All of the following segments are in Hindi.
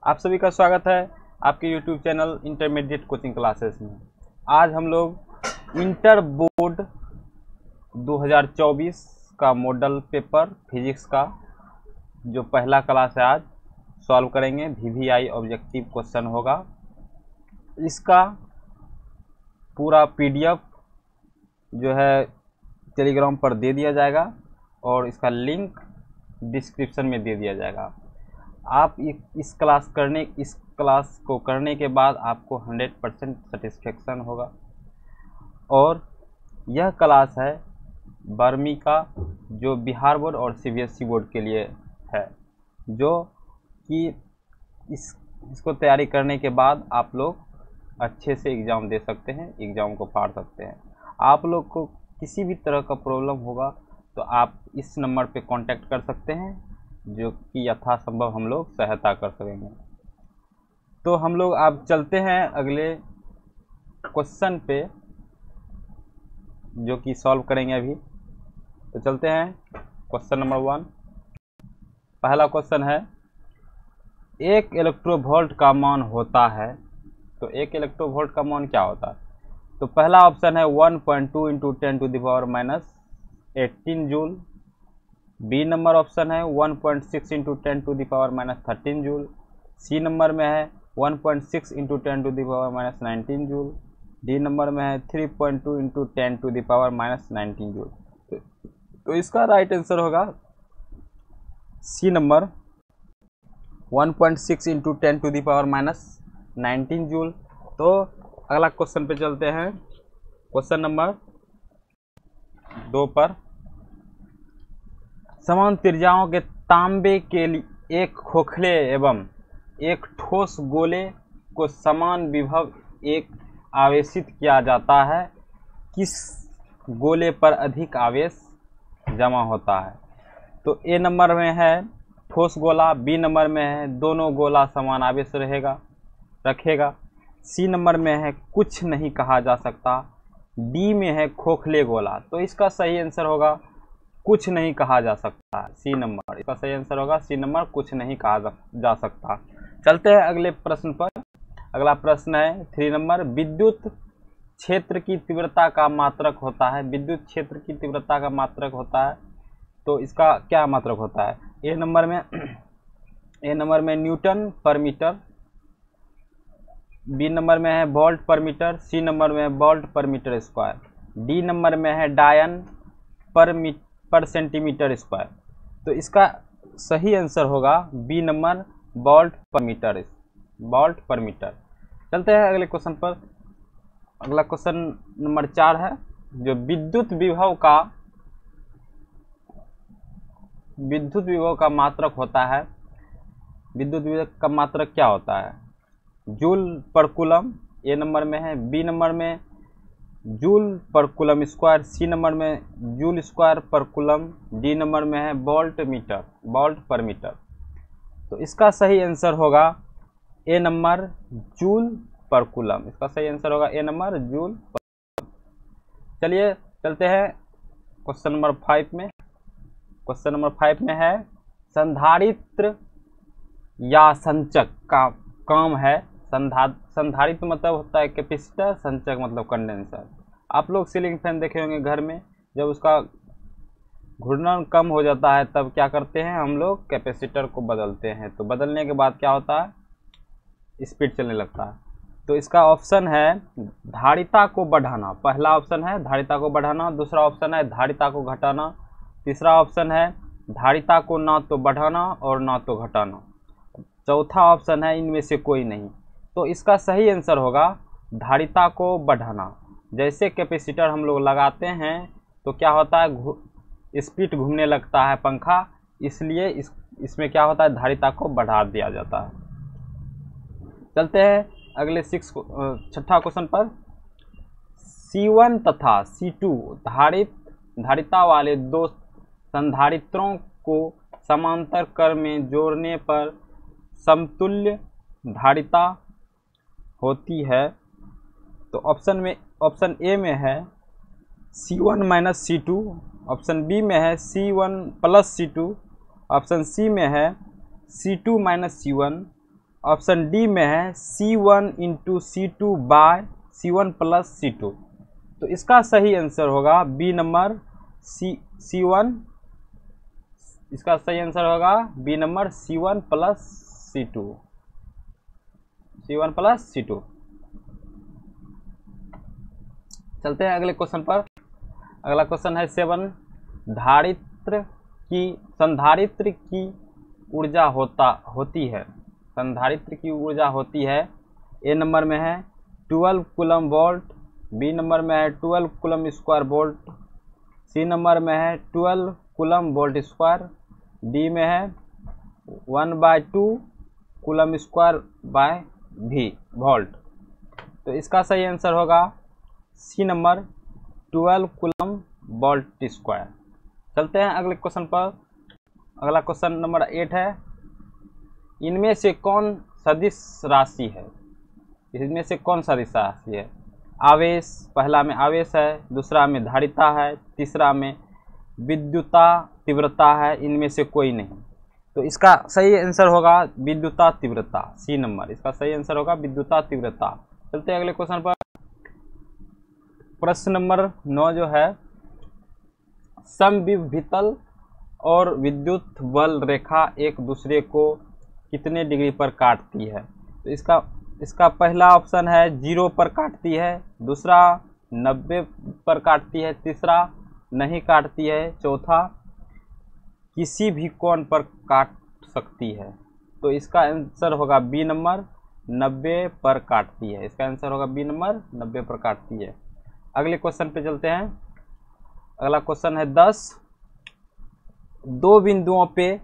आप सभी का स्वागत है आपके YouTube channel intermediate coaching classes में। आज हम लोग इंटर बोर्ड 2024 का मॉडल पेपर फिजिक्स का जो पहला क्लास है आज सॉल्व करेंगे। VVI ऑब्जेक्टिव क्वेश्चन होगा। इसका पूरा PDF जो है टेलीग्राम पर दे दिया जाएगा और इसका लिंक डिस्क्रिप्शन में दे दिया जाएगा। आप इस क्लास को करने के बाद आपको 100% सेटिस्फेक्शन होगा। और यह क्लास है 12वीं का जो बिहार बोर्ड और CBSE बोर्ड के लिए है, जो कि इसको तैयारी करने के बाद आप लोग अच्छे से एग्ज़ाम दे सकते हैं, एग्ज़ाम को पार सकते हैं। आप लोग को किसी भी तरह का प्रॉब्लम होगा तो आप इस नंबर पे कांटेक्ट कर सकते हैं, जो कि यथासंभव हम लोग सहायता कर सकेंगे। तो हम लोग अब चलते हैं अगले क्वेश्चन पे जो कि सॉल्व करेंगे अभी। तो चलते हैं क्वेश्चन नंबर 1। पहला क्वेश्चन है, एक इलेक्ट्रोवोल्ट का मान होता है। तो एक इलेक्ट्रोवोल्ट का मान क्या होता है? तो पहला ऑप्शन है 1.2 × 10⁻18 जूल। बी नंबर ऑप्शन है 1.6 × 10⁻13 जूल। सी नंबर में है 1.6 × 10⁻19 जूल। डी नंबर में है 3.2 × 10⁻19 जूल। तो इसका राइट आंसर होगा सी नंबर 1.6 × 10⁻19 जूल। तो अगला क्वेश्चन पे चलते हैं, क्वेश्चन नंबर 2 पर। समान त्रिज्याओं के तांबे के लिए एक खोखले एवं एक ठोस गोले को समान विभव एक आवेशित किया जाता है। किस गोले पर अधिक आवेश जमा होता है? तो ए नंबर में है ठोस गोला, बी नंबर में है दोनों गोला समान आवेश रखेगा, सी नंबर में है कुछ नहीं कहा जा सकता, डी में है खोखले गोला। तो इसका सही आंसर होगा कुछ नहीं कहा जा सकता, सी नंबर। इसका सही आंसर होगा सी नंबर, कुछ नहीं कहा जा सकता। चलते हैं अगले प्रश्न पर। अगला प्रश्न है 3 नंबर, विद्युत क्षेत्र की तीव्रता का मात्रक होता है। विद्युत क्षेत्र की तीव्रता का मात्रक होता है, तो इसका क्या मात्रक होता है? ए नंबर में न्यूटन पर मीटर, बी नंबर में है वोल्ट पर मीटर, सी नंबर में है वोल्ट पर मीटर स्क्वायर, डी नंबर में है डायन पर सेंटीमीटर स्क्वायर। तो इसका सही आंसर होगा बी नंबर वोल्ट पर मीटर। चलते हैं अगले क्वेश्चन पर। अगला क्वेश्चन नंबर 4 है, जो विद्युत विभव का मात्रक होता है। विद्युत विभव का मात्रक क्या होता है? जूल पर कूलम ए नंबर में है, बी नंबर में joule per coulomb square, C number में joule square per coulomb, D number में है वोल्ट पर मीटर। तो इसका सही आंसर होगा ए नंबर जूल पर कूलम। इसका सही आंसर होगा ए नंबर जूल पर। चलिए चलते हैं क्वेश्चन नंबर 5 में। क्वेश्चन नंबर 5 में है, संधारित्र या संचक का काम है। संधारित्र मतलब होता है कैपेसिटर, संचक मतलब कंडेंसर। आप लोग सीलिंग फैन देखे होंगे घर में, जब उसका घूर्णन कम हो जाता है तब क्या करते हैं हम लोग? कैपेसिटर को बदलते हैं। तो बदलने के बाद क्या होता है? स्पीड चलने लगता है। तो इसका ऑप्शन है धारिता को बढ़ाना। पहला ऑप्शन है धारिता को बढ़ाना, दूसरा ऑप्शन है धारिता को घटाना, तीसरा ऑप्शन है धारिता को ना तो बढ़ाना और ना तो घटाना, चौथा ऑप्शन है इनमें से कोई नहीं। तो इसका सही आंसर होगा धारिता को बढ़ाना। जैसे कैपेसिटर हम लोग लगाते हैं तो क्या होता है? स्पीड घूमने लगता है पंखा, इसलिए इसमें क्या होता है? धारिता को बढ़ा दिया जाता है। चलते हैं अगले छठा क्वेश्चन पर। C1 तथा C2 धारिता वाले दो संधारित्रों को समांतर क्रम में जोड़ने पर समतुल्य धारिता होती है। तो ऑप्शन ए में है C1 - C2, ऑप्शन बी में है C1 + C2, ऑप्शन सी में है C2 - C1, ऑप्शन डी में है C1 into C2 bye C1 plus C2। तो इसका सही आंसर होगा बी नंबर C1। इसका सही आंसर होगा B number C1 plus C2। C1 plus C2। चलते हैं अगले क्वेश्चन पर। अगला क्वेश्चन है 7। संधारित्र की ऊर्जा होती है। संधारित्र की ऊर्जा होती है। ए नंबर में है 12 कूलम वोल्ट, बी नंबर में है 12 coulomb square volt, C number में है 12 कूलम वोल्ट स्क्वायर, डी में है 1/2 कूलम स्क्वायर बाय भी वोल्ट। तो इसका सही आंसर होगा C number 12 coulomb volt square. चलते हैं अगले क्वेश्चन पर। अगला क्वेश्चन नंबर 8 है। इनमें से कौन सदिश राशि है? इसमें से कौन सदिश राशि है? आवेश, पहला में आवेश है, दूसरा में धारिता है, तीसरा में विद्युता तीव्रता है। इनमें से कोई नहीं। तो इसका सही आंसर होगा विद्युता तीव्रता, सी नंबर। इसका सही आंसर होगा विद्युता तीव्रता। चलते हैं अगले क्वेश्चन पर। प्रश्न नंबर 9 जो है, समविभीतल और विद्युत बल रेखा एक दूसरे को कितने डिग्री पर काटती है? तो इसका पहला ऑप्शन है 0 पर काटती है, दूसरा 90 पर काटती है, तीसरा नहीं काटती है, चौथा किसी भी कोण पर काट सकती है। तो इसका आंसर होगा बी नंबर 90 पर काटती है। इसका आंसर होगा बी नंबर 90 पर काटती है। अगले क्वेश्चन पे चलते हैं। अगला क्वेश्चन है 10। दो बिंदुओं पर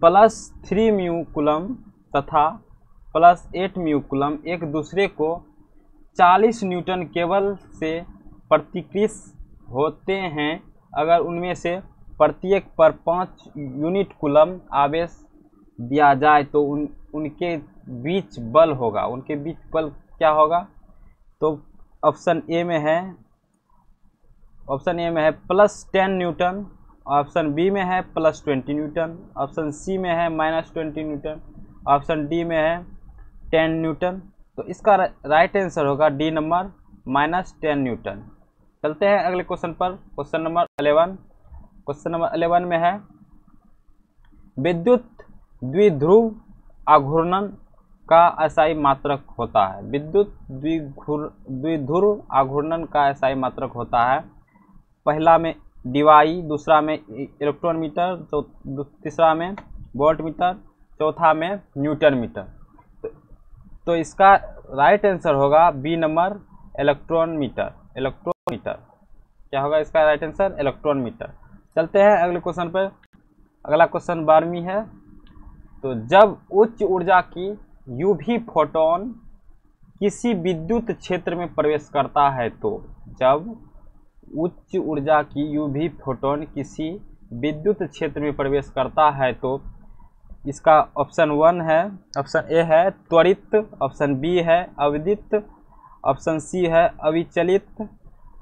+3 म्यू कूलम तथा +8 म्यू कूलम एक दूसरे को 40 न्यूटन केबल से प्रतिकृत होते हैं। अगर उनमें से प्रत्येक पर 5 यूनिट कूलम आवेश दिया जाए तो उनके बीच बल होगा। उनके बीच बल क्या होगा? तो ऑप्शन ए में है +10 न्यूटन, ऑप्शन बी में है +20 न्यूटन, ऑप्शन सी में है -20 न्यूटन, ऑप्शन डी में है 10 न्यूटन। तो इसका राइट आंसर होगा डी नंबर -10 न्यूटन। चलते हैं अगले क्वेश्चन पर। Question number 11। क्वेश्चन नंबर 11 में है विद्युत द्विध्रुव आघूर्णन का असाई मात्रक होता है। विद्युत द्विध्रुव आघूर्णन का असाई मात्रक होता है। पहला में डीवाई, दूसरा में इलेक्ट्रॉन मीटर, तीसरा में वोल्ट मीटर, चौथा में न्यूटन मीटर। तो इसका राइट आंसर होगा बी नंबर इलेक्ट्रॉन मीटर। क्या होगा इसका राइट आंसर? Electron metre. चलते हैं अगले क्वेश्चन पर। अगला क्वेश्चन 12वीं है। तो जब उच्च ऊर्जा की यूवी फोटोन किसी विद्युत क्षेत्र में प्रवेश करता है तो जब उच्च ऊर्जा की यूवी फोटोन किसी विद्युत क्षेत्र में प्रवेश करता है तो इसका ऑप्शन 1 है, ऑप्शन ए है त्वरित, ऑप्शन बी है अविदित, ऑप्शन सी है अविचलित,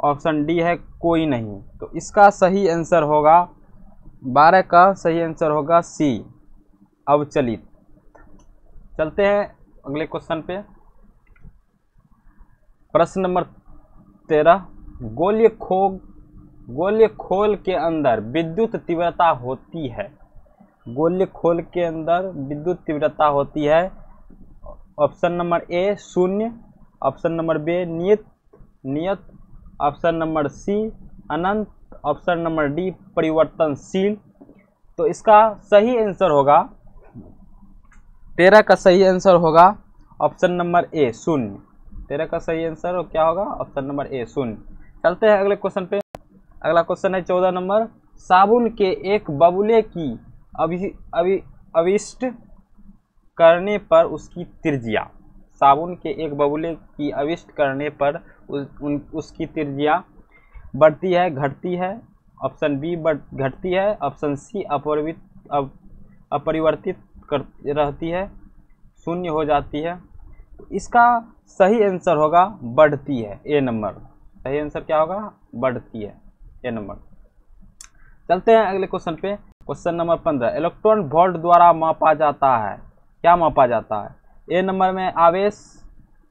ऑप्शन डी है कोई नहीं। तो इसका सही आंसर होगा 12 का सही आंसर होगा सी अविचलित। चलते हैं अगले क्वेश्चन पे। प्रश्न नंबर 13। गोल्य खोल के अंदर विद्युत तीव्रता होती है। गोल्य खोल के अंदर विद्युत तीव्रता होती है। Option number A 0, option number B नियत, ऑप्शन नंबर सी अनंत, ऑप्शन नंबर डी परिवर्तनशील। तो इसका सही आंसर होगा 13 का सही आंसर होगा ऑप्शन नंबर ए 0। 13 का सही आंसर क्या होगा? Option number A 0। चलते हैं अगले क्वेश्चन पे। अगला क्वेश्चन है 14 नंबर। साबुन के एक बबूले की अविष्ट करने पर उसकी त्रिज्या। साबुन के एक बबूले की अविष्ट करने पर उसकी त्रिज्या बढ़ती है घटती है? ऑप्शन बी घटती है, ऑप्शन सी अपरिवर्तित रहती है, 0 हो जाती है। तो इसका सही आंसर होगा बढ़ती है, ए नंबर। सही आंसर क्या होगा? बढ़ती है, ए नंबर। चलते हैं अगले क्वेश्चन पे। क्वेश्चन नंबर 15, इलेक्ट्रॉन वोल्ट द्वारा मापा जाता है, क्या मापा जाता है? ए नंबर में आवेश,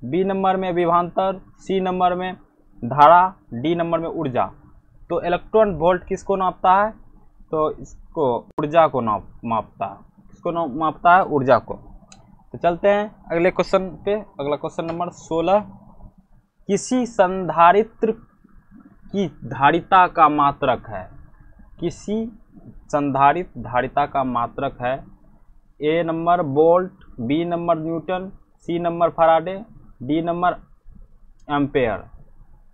बी नंबर में विभवांतर, सी नंबर में धारा, डी नंबर में ऊर्जा। तो इलेक्ट्रॉन वोल्ट किसको नापता है? तो इसको ऊर्जा को मापता है। किसको मापता है? ऊर्जा को। तो चलते हैं अगले क्वेश्चन पे। अगला क्वेश्चन नंबर 16, किसी संधारित्र की धारिता का मात्रक है, किसी संधारित धारिता का मात्रक है। A number volt, B number newton, C number Faraday, D number ampere.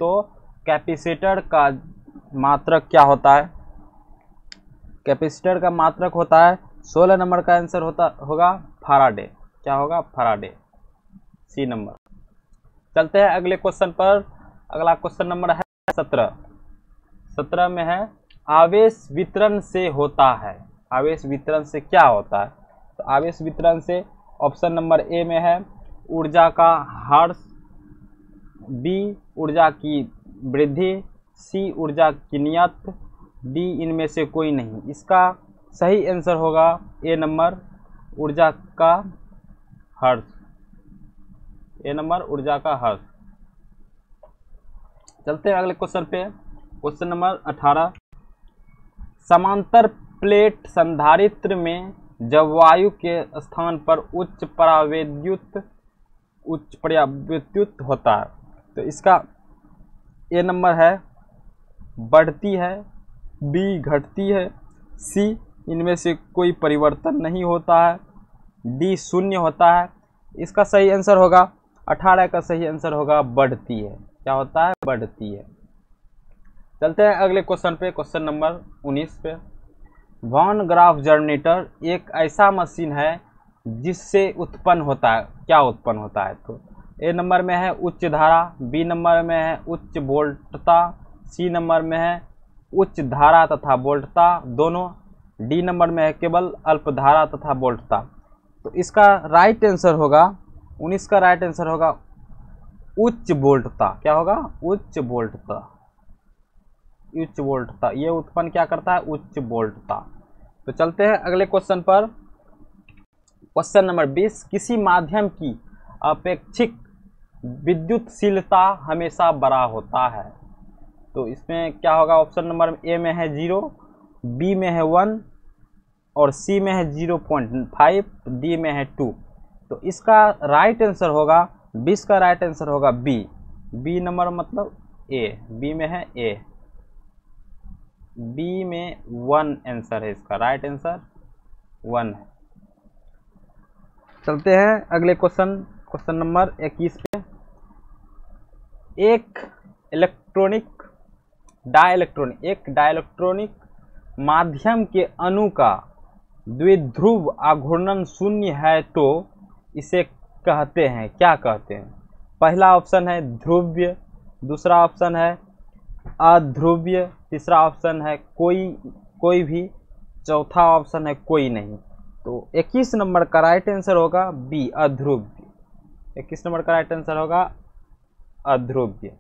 तो कैपेसिटर का मात्रक क्या होता है? कैपेसिटर का मात्रक होता है 16 नंबर का आंसर होगा फैराडे। क्या होगा? Faraday, C number. चलते हैं अगले क्वेश्चन पर। अगला क्वेश्चन नंबर है 17। 17 में है आवेश वितरण से होता है। आवेश वितरण से क्या होता है? तो आवेश वितरण से ऑप्शन नंबर ए में है ऊर्जा का ह्रास, बी ऊर्जा की वृद्धि, सी ऊर्जा की नियत, डी इनमें से कोई नहीं। इसका सही आंसर होगा ए नंबर ऊर्जा का ह्रास। ए नंबर ऊर्जा का ह्रास। चलते हैं अगले क्वेश्चन पे। क्वेश्चन नंबर 18, समांतर प्लेट संधारित्र में जब वायु के स्थान पर उच्च परावैद्युत होता है तो इसका ए नंबर है बढ़ती है, बी घटती है, सी इनमें से कोई परिवर्तन नहीं होता है, डी शून्य होता है। इसका सही आंसर होगा 18 का सही आंसर होगा बढ़ती है। क्या होता है? बढ़ती है। चलते हैं अगले क्वेश्चन पे। क्वेश्चन नंबर 19 पे। वॉन ग्राफ जनरेटर एक ऐसा मशीन है जिससे उत्पन्न होता है, क्या उत्पन्न होता है? तो ए नंबर में है उच्च धारा, बी नंबर में है उच्च वोल्टता, सी नंबर में है उच्च धारा तथा वोल्टता दोनों, डी नंबर में है केवल अल्प धारा तथा वोल्टता। तो इसका राइट आंसर होगा 19 का राइट आंसर होगा उच्च वोल्टता। क्या होगा? उच्च वोल्टता। उच्च वोल्टता ये उत्पन्न क्या करता है? उच्च वोल्टता। तो चलते हैं अगले क्वेश्चन पर। क्वेश्चन नंबर 20, किसी माध्यम की अपेक्षिक विद्युतशीलता हमेशा बड़ा होता है। तो इसमें क्या होगा? ऑप्शन नंबर ए में है 0, बी में है 1 और सी में है 0.5, डी में है 2। तो इसका राइट आंसर होगा 20 का राइट आंसर होगा बी। बी नंबर मतलब ए, बी में है ए, बी में 1 आंसर है। इसका राइट आंसर 1 है। चलते हैं अगले क्वेश्चन। क्वेश्चन नंबर 21 पे। एक डाइलेक्ट्रॉनिक माध्यम के अणु का द्विध्रुव आघूर्णन शून्य है तो इसे कहते हैं, क्या कहते हैं? पहला ऑप्शन है ध्रुव्य, दूसरा ऑप्शन है अध्रुव्य, तीसरा ऑप्शन है कोई भी, चौथा ऑप्शन है कोई नहीं। तो 21 नंबर का राइट आंसर होगा बी अध्रुव्य। 21 नंबर का राइट आंसर होगा अध्रुव्य।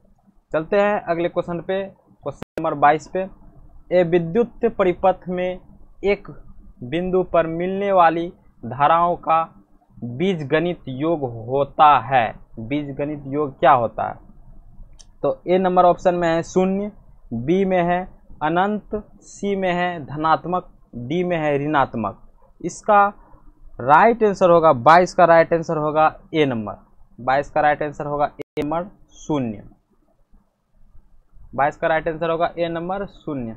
चलते हैं अगले क्वेश्चन पे। क्वेश्चन नंबर 22 पे। ए विद्युत परिपथ में एक बिंदु पर मिलने वाली धाराओं का बीजगणित योग होता है। बीजगणित योग क्या होता है? तो ए नंबर ऑप्शन में है 0, बी में है अनंत, सी में है धनात्मक, डी में है ऋणात्मक। इसका राइट आंसर होगा 22 का राइट आंसर होगा ए नंबर। 22 का राइट आंसर होगा ए नंबर 0। 22 का राइट आंसर होगा ए नंबर 0।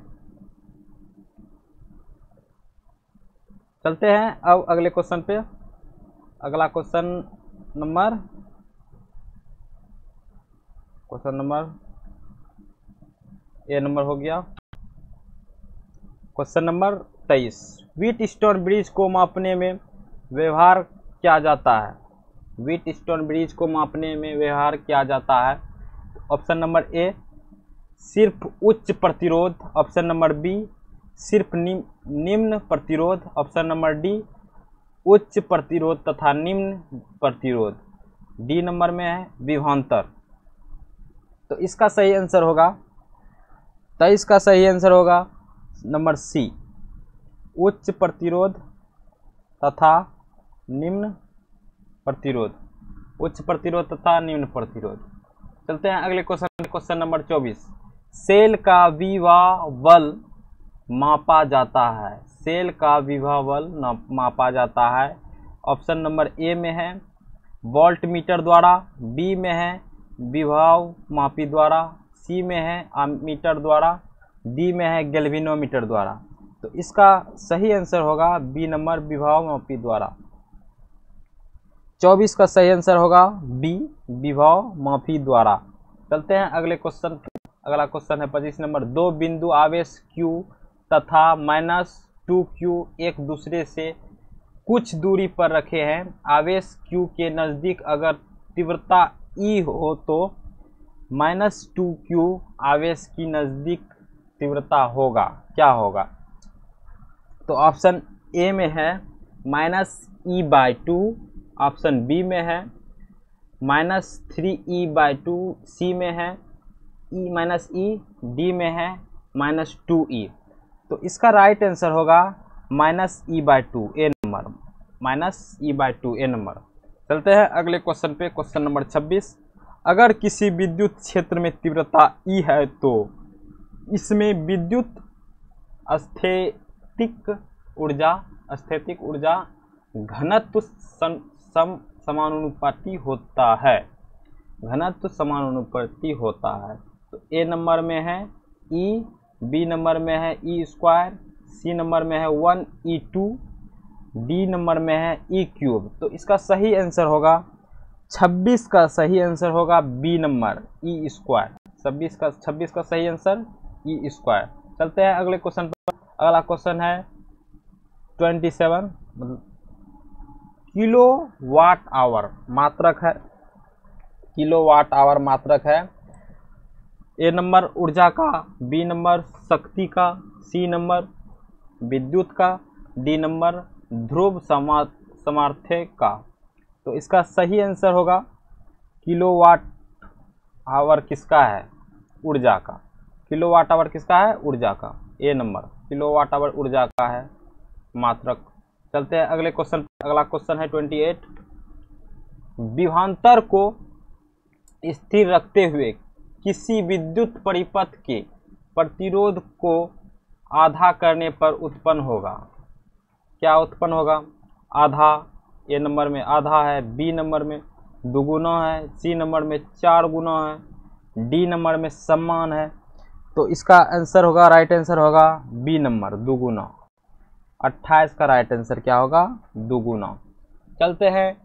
चलते हैं अब अगले क्वेश्चन पे। अगला क्वेश्चन नंबर ए नंबर हो गया। क्वेश्चन नंबर 23, व्हीटस्टोन ब्रिज को मापने में व्यवहार किया जाता है। व्हीटस्टोन ब्रिज को मापने में व्यवहार किया जाता है। ऑप्शन नंबर ए सिर्फ उच्च प्रतिरोध, ऑप्शन नंबर बी सिर्फ निम्न प्रतिरोध, ऑप्शन नंबर डी उच्च प्रतिरोध तथा निम्न प्रतिरोध, डी नंबर में है विभवांतर। तो इसका सही आंसर होगा 23 का सही आंसर होगा नंबर सी उच्च प्रतिरोध तथा निम्न प्रतिरोध, उच्च प्रतिरोध तथा निम्न प्रतिरोध। चलते हैं अगले क्वेश्चन, क्वेश्चन नंबर 24। सेल का विभव बल मापा जाता है, सेल का विभव बल मापा जाता है। ऑप्शन नंबर ए में है वोल्ट मीटर द्वारा, बी में है विभव मापी द्वारा, सी में है एमीटर द्वारा, डी में है गैल्वेनोमीटर द्वारा। तो इसका सही आंसर होगा बी नंबर, विभव मापी द्वारा। 24 का सही आंसर होगा बी, विभव मापी द्वारा। चलते हैं अगले क्वेश्चन। अगला क्वेश्चन है 25 नंबर। दो बिंदु आवेश Q तथा -2Q एक दूसरे से कुछ दूरी पर रखे हैं। आवेश Q के नज़दीक अगर तीव्रता E हो तो -2Q आवेश की नज़दीक तीव्रता होगा, क्या होगा? तो ऑप्शन ए में है -E/2, ऑप्शन बी में है -3E/2, सी में है E-E, डी में है -2E। तो इसका राइट आंसर होगा -E/2, ए नंबर, -E/2 ए नंबर। चलते हैं अगले क्वेश्चन पे, क्वेश्चन नंबर 26। अगर किसी विद्युत क्षेत्र में तीव्रता E है तो इसमें विद्युत स्थैतिक ऊर्जा घनत्व समानुपाती होता है, घनत्व समानुपाती होता है। तो ए नंबर में है E, बी नंबर में है E², सी नंबर में है 1E2, डी नंबर में है E³ तो इसका सही आंसर होगा 26 का सही आंसर होगा बी नंबर E²। 26 का सही आंसर E²। चलते हैं अगले क्वेश्चन पर। अगला क्वेश्चन है 27, किलो वाट आवर मात्रक है, किलो वाट आवर मात्रक है। ए नंबर ऊर्जा का, बी नंबर शक्ति का, सी नंबर विद्युत का, डी नंबर ध्रुव सामर्थ्य का। तो इसका सही आंसर होगा किलोवाट आवर किसका है? ऊर्जा का। किलोवाट आवर किसका है? ऊर्जा का। ए नंबर किलोवाट आवर ऊर्जा का है मात्रक। चलते हैं अगले क्वेश्चन। अगला क्वेश्चन है 28। विभवांतर को स्थिर रखते हुए किसी विद्युत परिपथ के प्रतिरोध को आधा करने पर उत्पन्न होगा, क्या उत्पन्न होगा? आधा, ए नंबर में आधा है, बी नंबर में दुगुना है, सी नंबर में 4 गुना है, डी नंबर में समान है। तो इसका आंसर होगा, राइट आंसर होगा बी नंबर दुगुना। 28 का राइट आंसर क्या होगा? दुगुना। चलते हैं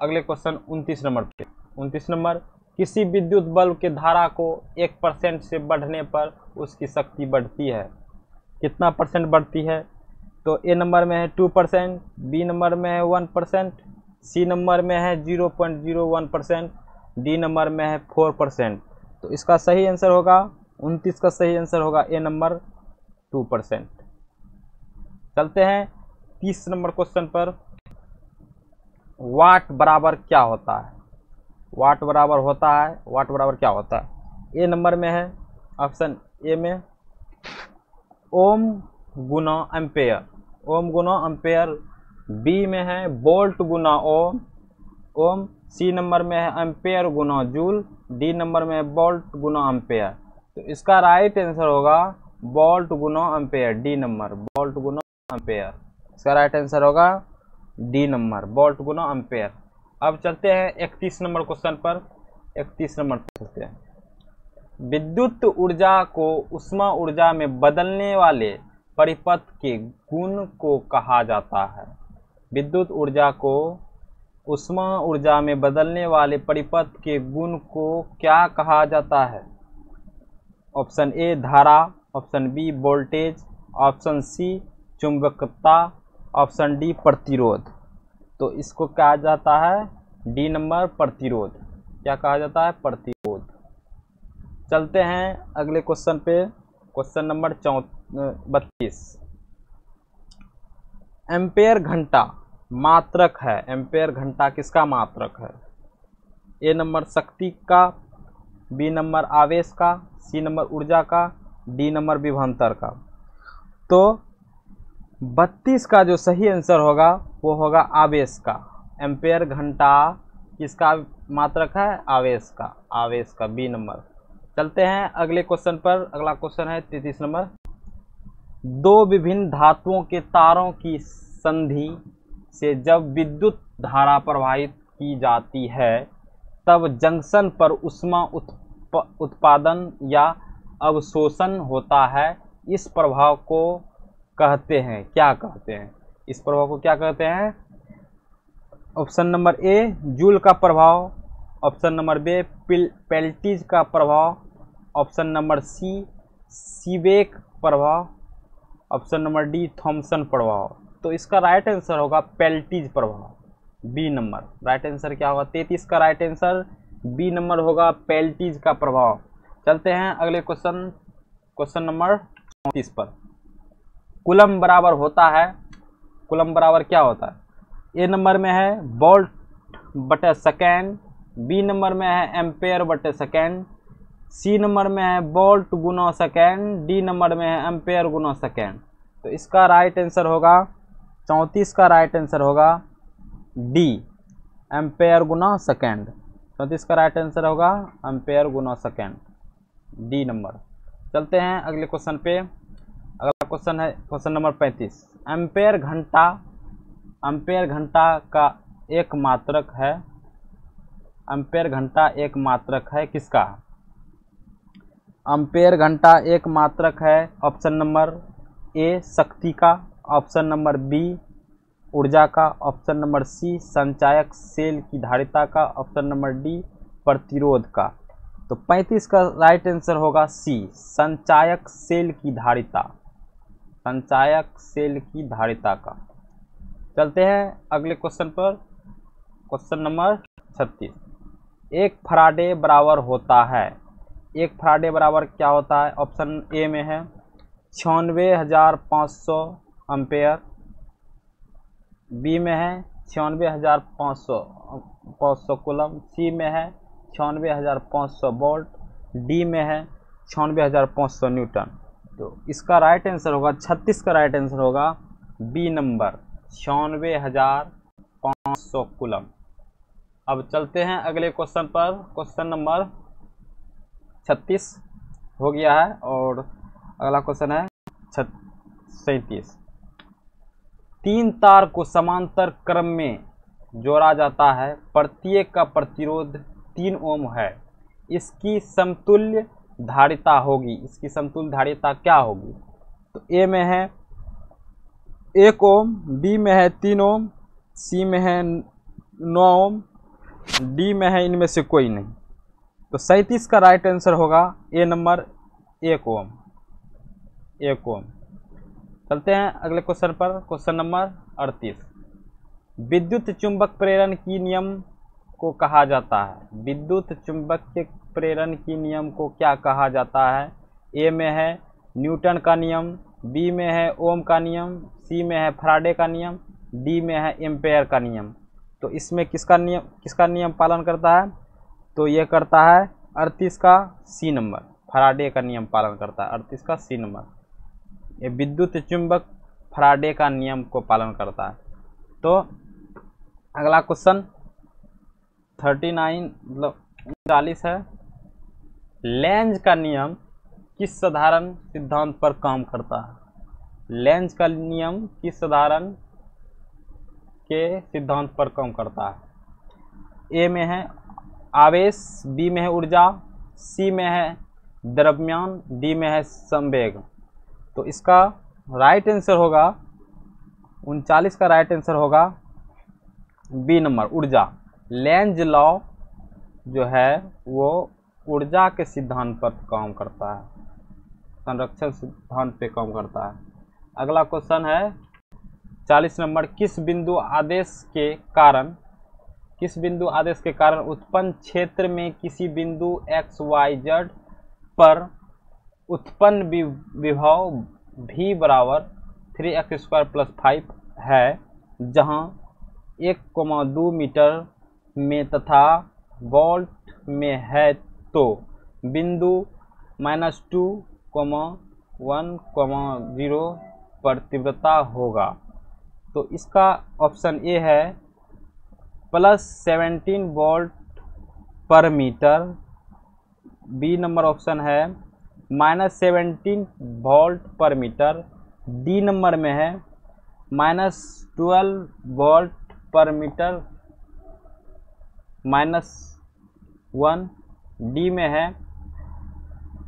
अगले क्वेश्चन 29 नंबर पे। 29 नंबर, किसी विद्युत बल्ब के धारा को 1% से बढ़ने पर उसकी शक्ति बढ़ती है, कितना परसेंट बढ़ती है? तो ए नंबर में है 2%, बी नंबर में है 1%, सी नंबर में है 0.01%, डी नंबर में है 4%। तो इसका सही आंसर होगा 29 का सही आंसर होगा ए नंबर 2%। चलते हैं 30 नंबर क्वेश्चन पर। वाट बराबर क्या होता है? वाट बराबर होता है, वाट बराबर क्या होता है? ए नंबर में है ऑप्शन ए में ओम गुना एम्पेयर, ओम गुना एम्पेयर। बी में है वोल्ट गुना ओम, ओम। सी नंबर में है एम्पेयर गुना जूल, डी नंबर में है वोल्ट गुना एम्पेयर। तो इसका राइट आंसर होगा वोल्ट गुना एम्पेयर, डी नंबर वोल्ट गुना एम्पेयर। इसका राइट आंसर होगा डी नंबर वोल्ट गुना एम्पेयर। अब चलते हैं 31 नंबर क्वेश्चन पर। 31 नंबर पर चलते हैं। विद्युत ऊर्जा को ऊष्मा ऊर्जा में बदलने वाले परिपथ के गुण को कहा जाता है। विद्युत ऊर्जा को ऊष्मा ऊर्जा में बदलने वाले परिपथ के गुण को क्या कहा जाता है? ऑप्शन ए धारा, option B voltage, option C चुंबकता, ऑप्शन डी प्रतिरोध। तो इसको कहा जाता है डी नंबर प्रतिरोध। क्या कहा जाता है? प्रतिरोध। चलते हैं अगले क्वेश्चन पे, क्वेश्चन नंबर 32। एम्पेयर घंटा मात्रक है, एम्पेयर घंटा किसका मात्रक है? ए नंबर शक्ति का, बी नंबर आवेश का, सी नंबर ऊर्जा का, डी नंबर विभवांतर का। तो 32 का जो सही आंसर होगा वो होगा आवेश का। एम्पेयर घंटा किसका मात्रक है? आवेश का। आवेश का, बी नंबर। चलते हैं अगले क्वेश्चन पर। अगला क्वेश्चन है 33 नंबर। दो विभिन्न धातुओं के तारों की संधि से जब विद्युत धारा प्रवाहित की जाती है तब जंक्शन पर ऊष्मा उत्पादन या अवशोषण होता है। इस प्रभाव को कहते हैं, क्या कहते हैं? इस प्रभाव को क्या कहते हैं? ऑप्शन नंबर ए जूल का प्रभाव, ऑप्शन नंबर बी पेल्टिज का प्रभाव, ऑप्शन नंबर सी सीबेक प्रभाव, ऑप्शन नंबर डी थॉमसन प्रभाव। तो इसका राइट आंसर होगा पेल्टिज प्रभाव, बी नंबर। राइट आंसर क्या होगा? 33 का राइट आंसर बी नंबर होगा, पेल्टिज का प्रभाव। चलते हैं अगले क्वेश्चन नंबर 34 पर। कूलम बराबर होता है, कूलम बराबर क्या होता है? ए नंबर में है वोल्ट बटे सेकेंड, बी नंबर में है एम्पेयर बटे सेकेंड, सी नंबर में है वोल्ट गुना सेकेंड, डी नंबर में है एम्पेयर गुना सेकेंड। तो इसका राइट आंसर होगा 34 का राइट आंसर होगा डी, एम्पेयर गुना सेकेंड। 34 का राइट आंसर होगा एम्पेयर गुना सेकेंड, डी नंबर। चलते हैं अगले क्वेश्चन पे। अगला क्वेश्चन है क्वेश्चन नंबर 35। एम्पेयर घंटा का एक मात्रक है। एम्पेयर घंटा एक मात्रक है किसका? एम्पेयर घंटा एक मात्रक है ऑप्शन नंबर ए शक्ति का, ऑप्शन नंबर बी ऊर्जा का, ऑप्शन नंबर सी संचायक सेल की धारिता का, ऑप्शन नंबर डी प्रतिरोध का। तो 35 का राइट आंसर होगा सी संचायक सेल की धारिता, संचायक सेल की धारिता का। चलते हैं अगले क्वेश्चन पर। Question number 36। एक फराडे बराबर होता है। एक फराडे बराबर क्या होता है? ऑप्शन ए में है 96,500 एम्पेयर, बी में है 96,500 कूलम, सी में है 96,500 वोल्ट, डी में है 96,500 न्यूटन। तो इसका राइट आंसर होगा 36 का राइट आंसर होगा बी नंबर 96,500 कूलम। अब चलते हैं अगले क्वेश्चन पर। क्वेश्चन नंबर 36 हो गया है और अगला क्वेश्चन है 37। 3 तार को समांतर क्रम में जोड़ा जाता है, प्रत्येक का प्रतिरोध 3 ओम है। इसकी समतुल्य धारिता होगी, इसकी समतुल्य धारिता क्या होगी? तो ए में है 1 ओम, बी में है 3 ओम, सी में है 9 ओम, डी में है इनमें से कोई नहीं। तो 37 का राइट आंसर होगा ए नंबर 1 ओम, 1 ओम। चलते हैं अगले क्वेश्चन पर। Question number 38। विद्युत चुंबक प्रेरण की नियम को कहा जाता है। विद्युत चुंबकीय प्रेरण की नियम को क्या कहा जाता है? ए में है न्यूटन का नियम, बी में है ओम का नियम, सी में है फराडे का नियम, डी में है एम्पेयर का नियम। तो इसमें किसका नियम पालन करता है? तो ये करता है 38 का सी नंबर, फराडे का नियम पालन करता है। 38 का सी नंबर, ये विद्युत चुंबक फराडे का नियम को पालन करता है। तो अगला क्वेश्चन 39 मतलब 39 है। लेंज का नियम किस साधारण सिद्धांत पर काम करता है? लेंज का नियम किस साधारण के सिद्धांत पर काम करता है? ए में है आवेश, बी में है ऊर्जा, सी में है द्रव्यमान, डी में है संवेग। तो इसका राइट आंसर होगा 39 का राइट आंसर होगा बी नंबर ऊर्जा। लेंज लॉ जो है वो ऊर्जा के सिद्धांत पर काम करता है, संरक्षण सिद्धांत पे काम करता है। अगला क्वेश्चन है 40 नंबर। किस बिंदु आदेश के कारण उत्पन्न क्षेत्र में किसी बिंदु XYZ पर उत्पन्न विभव V बराबर 3x² + 5 है, जहां 1,2 मीटर में तथा वोल्ट में है? तो बिंदु -2, 1,0 पर तीव्रता होगा। तो इसका ऑप्शन ए है +17 वोल्ट पर मीटर। बी नंबर ऑप्शन है -17 वोल्ट पर मीटर। डी नंबर में है -12 वोल्ट पर मीटर -1। डी में है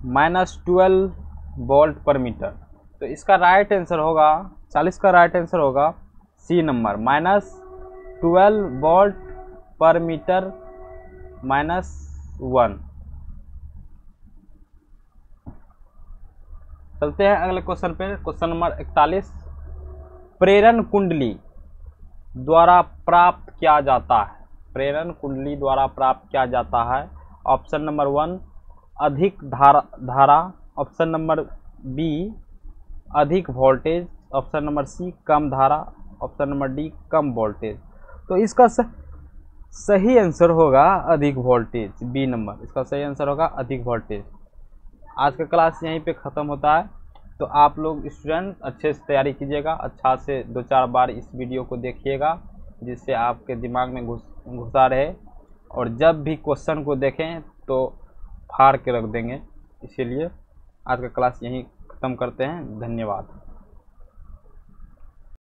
-12 वोल्ट पर मीटर। तो इसका राइट आंसर होगा 40 का राइट आंसर होगा सी नंबर -12 वोल्ट पर मीटर -1। चलते हैं अगले क्वेश्चन पे। क्वेश्चन नंबर 41, प्रेरण कुंडली द्वारा प्राप्त किया जाता है। प्रेरण कुंडली द्वारा प्राप्त किया जाता है। ऑप्शन नंबर 1 अधिक धारा। ऑप्शन नंबर बी अधिक वोल्टेज। ऑप्शन नंबर सी कम धारा। ऑप्शन नंबर डी कम वोल्टेज। तो इसका सही आंसर होगा अधिक वोल्टेज, बी नंबर। इसका सही आंसर होगा अधिक वोल्टेज। आज का क्लास यहीं पे ख़त्म होता है। तो आप लोग स्टूडेंट अच्छे से तैयारी कीजिएगा, अच्छा से 2-4 बार इस वीडियो को देखिएगा जिससे आपके दिमाग में घुसा रहे, और जब भी क्वेश्चन को देखें तो फाड़ के रख देंगे। इसीलिए आज का क्लास यहीं ख़त्म करते हैं। धन्यवाद।